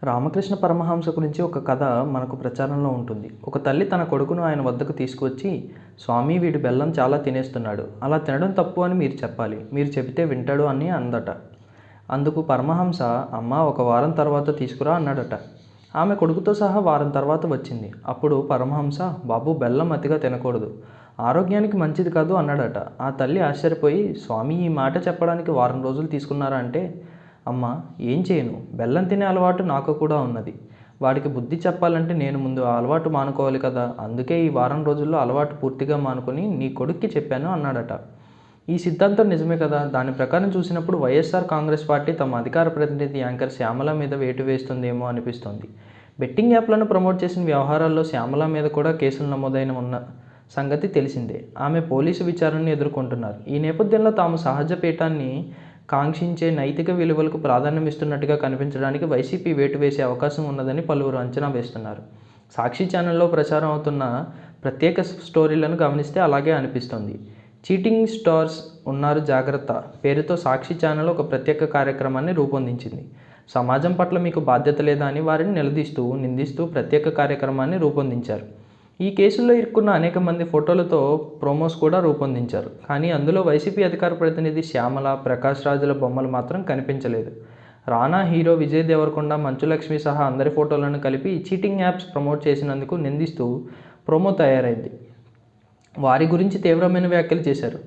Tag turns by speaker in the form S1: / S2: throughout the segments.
S1: రామకృష్ణ పరమహంస గురించి ఒక కథ మనకు ప్రచారంలో ఉంటుంది. ఒక తల్లి తన కొడుకును ఆయన వద్దకు తీసుకువచ్చి, స్వామి, వీడు బెల్లం చాలా తినేస్తున్నాడు, అలా తినడం తప్పు అని మీరు చెప్పాలి, మీరు చెబితే వింటాడు అని అందట. అందుకు పరమహంస, అమ్మ, ఒక వారం తర్వాత తీసుకురా అన్నాడట. ఆమె కొడుకుతో సహా వారం తర్వాత వచ్చింది. అప్పుడు పరమహంస, బాబు, బెల్లం అతిగా తినకూడదు, ఆరోగ్యానికి మంచిది కాదు అన్నాడట. ఆ తల్లి ఆశ్చర్యపోయి, స్వామి, ఈ మాట చెప్పడానికి వారం రోజులు తీసుకున్నారా అంటే, అమ్మ, ఏం చేయను, బెల్లం తినే అలవాటు నాకు కూడా ఉన్నది. వాడికి బుద్ధి చెప్పాలంటే నేను ముందు ఆ అలవాటు మానుకోవాలి కదా, అందుకే ఈ వారం రోజుల్లో అలవాటు పూర్తిగా మానుకొని నీ కొడుక్కి చెప్పాను అన్నాడట. ఈ సిద్ధాంతం నిజమే కదా. దాని ప్రకారం చూసినప్పుడు వైఎస్ఆర్ కాంగ్రెస్ పార్టీ తమ అధికార ప్రతినిధి యాంకర్ శ్యామల మీద వేటు వేస్తుందేమో అనిపిస్తోంది. బెట్టింగ్ యాప్లను ప్రమోట్ చేసిన వ్యవహారాల్లో శ్యామల మీద కూడా కేసులు నమోదైన ఉన్న సంగతి తెలిసిందే. ఆమె పోలీసు విచారణను ఎదుర్కొంటున్నారు. ఈ నేపథ్యంలో తాము సహజ పీఠాన్ని కాంక్షించే నైతిక విలువలకు ప్రాధాన్యం ఇస్తున్నట్టుగా కనిపించడానికి వైసీపీ వేటు వేసే అవకాశం ఉన్నదని పలువురు అంచనా వేస్తున్నారు. సాక్షి ఛానల్లో ప్రచారం అవుతున్న ప్రత్యేక స్టోరీలను గమనిస్తే అలాగే అనిపిస్తోంది. చీటింగ్ స్టార్స్ ఉన్నారు జాగ్రత్త పేరుతో సాక్షి ఛానల్ ఒక ప్రత్యేక కార్యక్రమాన్ని రూపొందించింది. సమాజం పట్ల మీకు బాధ్యత లేదా అని వారిని నిందిస్తూ ప్రత్యేక కార్యక్రమాన్ని రూపొందించారు. ఈ కేసుల్లో ఇరుక్కున్న అనేక మంది ఫోటోలతో ప్రోమోస్ కూడా రూపొందించారు. కానీ అందులో వైసీపీ అధికార ప్రతినిధి శ్యామల, ప్రకాష్ రాజుల బొమ్మలు మాత్రం కనిపించలేదు. రానా, హీరో విజయ్ దేవరకొండ, మంచులక్ష్మి సహా అందరి ఫోటోలను కలిపి చీటింగ్ యాప్స్ ప్రమోట్ చేసినందుకు నిందిస్తూ ప్రోమో తయారైంది. వారి గురించి తీవ్రమైన వ్యాఖ్యలు చేశారు.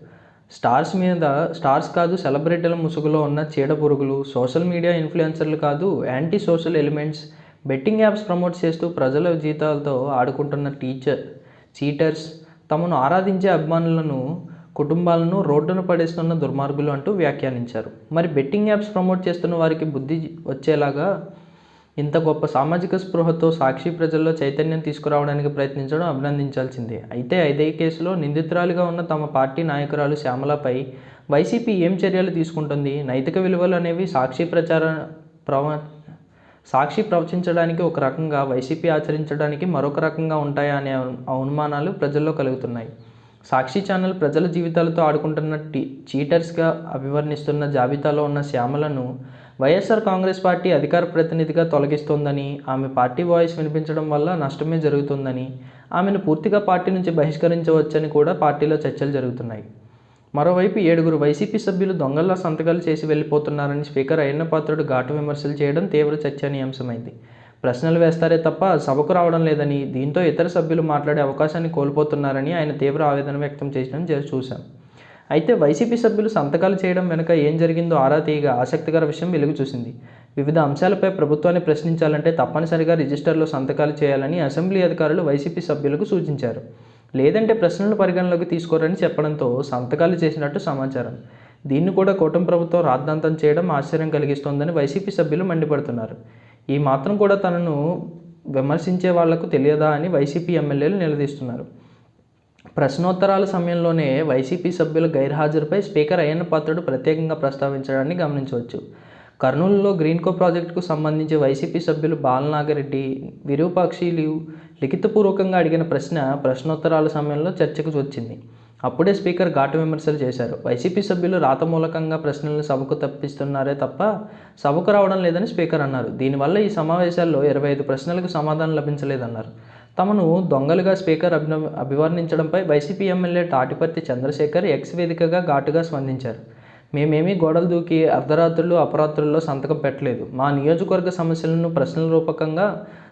S1: స్టార్స్ కాదు, సెలబ్రిటీల ముసుగులో ఉన్న చీడపురుగులు, సోషల్ మీడియా ఇన్ఫ్లుయెన్సర్లు కాదు, anti social elements, betting apps promote చేస్తూ ప్రజల జీవితాలతో ఆడుకుంటున్న చీటర్స్, తమను ఆరాధించే అభిమానులను, కుటుంబాలను రోడ్డున పడేస్తున్న దుర్మార్గులు అంటూ వ్యాఖ్యానించారు. మరి బెట్టింగ్ యాప్స్ ప్రమోట్ చేస్తున్న వారికి బుద్ధి వచ్చేలాగా ఇంత గొప్ప సామాజిక స్పృహతో సాక్షి ప్రజల్లో చైతన్యం తీసుకురావడానికి ప్రయత్నించడం అభినందించాల్సిందే. అయితే ఇదే కేసులో నిందితురాలిగా ఉన్న తమ పార్టీ నాయకురాలు శ్యామలపై వైసీపీ ఏం చర్యలు తీసుకుంటుంది? నైతిక విలువలు అనేవి సాక్షి ప్రవచించడానికి ఒక రకంగా, వైసీపీ ఆచరించడానికి మరొక రకంగా ఉంటాయా అనే అనుమానాలు ప్రజల్లో కలుగుతున్నాయి. సాక్షి ఛానల్ ప్రజల జీవితాలతో ఆడుకుంటున్న చీటర్స్గా అభివర్ణిస్తున్న జాబితాలో ఉన్న శ్యామలను వైఎస్ఆర్ కాంగ్రెస్ పార్టీ అధికార ప్రతినిధిగా తొలగిస్తోందని, ఆమె పార్టీ వాయిస్ వినిపించడం వల్ల నష్టమే జరుగుతుందని, ఆమెను పూర్తిగా పార్టీ నుంచి బహిష్కరించవచ్చని కూడా పార్టీలో చర్చలు జరుగుతున్నాయి. మరోవైపు 7 వైసీపీ సభ్యులు దొంగల్లా సంతకాలు చేసి వెళ్ళిపోతున్నారని స్పీకర్ అయ్యన్నపాత్రుడు ఘాటు విమర్శలు చేయడం తీవ్ర చర్చనీయాంశమైంది. ప్రశ్నలు వేస్తారే తప్ప సభకు రావడం లేదని, దీంతో ఇతర సభ్యులు మాట్లాడే అవకాశాన్ని కోల్పోతున్నారని ఆయన తీవ్ర ఆవేదన వ్యక్తం చేయడం చూశాం. అయితే వైసీపీ సభ్యులు సంతకాలు చేయడం వెనుక ఏం జరిగిందో ఆరా తీయగా ఆసక్తికర విషయం వెలుగు చూసింది. వివిధ అంశాలపై ప్రభుత్వాన్ని ప్రశ్నించాలంటే తప్పనిసరిగా రిజిస్టర్లో సంతకాలు చేయాలని అసెంబ్లీ అధికారులు వైసీపీ సభ్యులకు సూచించారు. లేదంటే ప్రశ్నలు పరిగణలోకి తీసుకోరని చెప్పడంతో సంతకాలు చేసినట్టు సమాచారం. దీన్ని కూడా కూటమి ప్రభుత్వం రాద్ధాంతం చేయడం ఆశ్చర్యం కలిగిస్తోందని వైసీపీ సభ్యులు మండిపడుతున్నారు. ఈ మాత్రం కూడా తనను విమర్శించే వాళ్లకు తెలియదా అని వైసీపీ ఎమ్మెల్యేలు నిలదీస్తున్నారు. ప్రశ్నోత్తరాల సమయంలోనే వైసీపీ సభ్యుల గైర్హాజరుపై స్పీకర్ అయ్యన్నపాత్రుడు ప్రత్యేకంగా ప్రస్తావించడాన్ని గమనించవచ్చు. కర్నూలులో గ్రీన్కో ప్రాజెక్టుకు సంబంధించి వైసీపీ సభ్యులు బాలనాగిరెడ్డి, విరూపాక్షిలు లిఖితపూర్వకంగా అడిగిన ప్రశ్నోత్తరాల సమయంలో చర్చకు వచ్చింది. అప్పుడే స్పీకర్ ఘాటు విమర్శలు చేశారు. వైసీపీ సభ్యులు రాతమూలకంగా ప్రశ్నలను సభకు తప్పిస్తున్నారే తప్ప సభకు రావడం లేదని స్పీకర్ అన్నారు. దీనివల్ల ఈ సమావేశాల్లో 25 ప్రశ్నలకు సమాధానం లభించలేదన్నారు. తమను దొంగలుగా స్పీకర్ అభివర్ణించడంపై YCP MLA Tatiparthi Chandrasekhar X వేదికగా ఘాటుగా స్పందించారు. మేమేమీ గోడలు దూకి అర్ధరాత్రులు, అపరాత్రుల్లో సంతకం పెట్టలేదు. మా నియోజకవర్గ సమస్యలను ప్రశ్నల రూపకంగా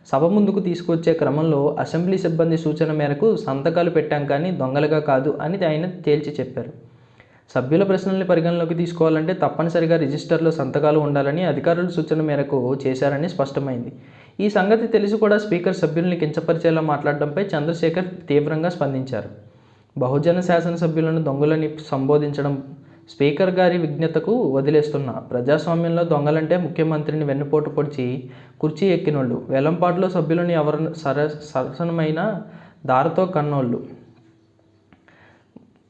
S1: సభ ముందుకు తీసుకొచ్చే క్రమంలో అసెంబ్లీ సిబ్బంది సూచన మేరకు సంతకాలు పెట్టాం, కానీ దొంగలుగా కాదు అని ఆయన తేల్చి చెప్పారు. సభ్యుల ప్రశ్నల్ని పరిగణలోకి తీసుకోవాలంటే తప్పనిసరిగా రిజిస్టర్లో సంతకాలు ఉండాలని అధికారుల సూచన మేరకు చేశారని స్పష్టమైంది. ఈ సంగతి తెలిసి కూడా స్పీకర్ సభ్యుల్ని కించపరిచేలా మాట్లాడడంపై చంద్రశేఖర్ తీవ్రంగా స్పందించారు. బహుజన శాసనసభ్యులను దొంగలని సంబోధించడం స్పీకర్ గారి విజ్ఞతకు వదిలేస్తున్నా. ప్రజాస్వామ్యంలో దొంగలంటే ముఖ్యమంత్రిని వెన్నుపోటు పొడిచి కుర్చీ ఎక్కినోళ్ళు, వేలంపాటులో సభ్యులను ఎవరు సరసనమైన దారితో కన్నోళ్ళు,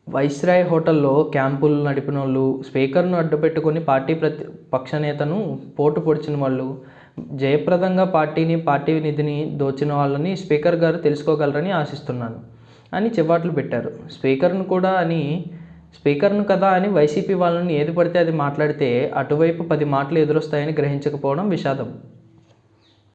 S1: వైస్రాయ్ హోటల్లో క్యాంపులు నడిపినోళ్ళు, స్పీకర్ను అడ్డుపెట్టుకుని పార్టీ పక్షనేతను పోటు పొడిచిన వాళ్ళు, జయప్రదంగా పార్టీ నిధిని దోచిన వాళ్ళని స్పీకర్ గారు తెలుసుకోగలరని ఆశిస్తున్నాను అని చివాట్లు పెట్టారు. స్పీకర్ను కదా అని వైసీపీ వాళ్ళని ఏది పడితే అది మాట్లాడితే అటువైపు 10 మాటలు ఎదురొస్తాయని గ్రహించకపోవడం విషాదం.